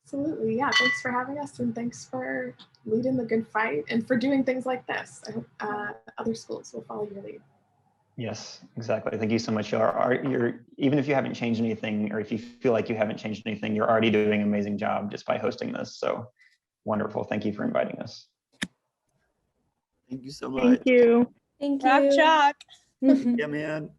Absolutely. Yeah. Thanks for having us, and thanks for leading the good fight and for doing things like this. I hope other schools will follow your lead. Yes, exactly. Thank you so much. You're even if you haven't changed anything, or if you feel like you haven't changed anything, you're already doing an amazing job just by hosting this. So wonderful. Thank you for inviting us. Thank you so much. Thank you. Thank Rock you. chalk. Yeah, man.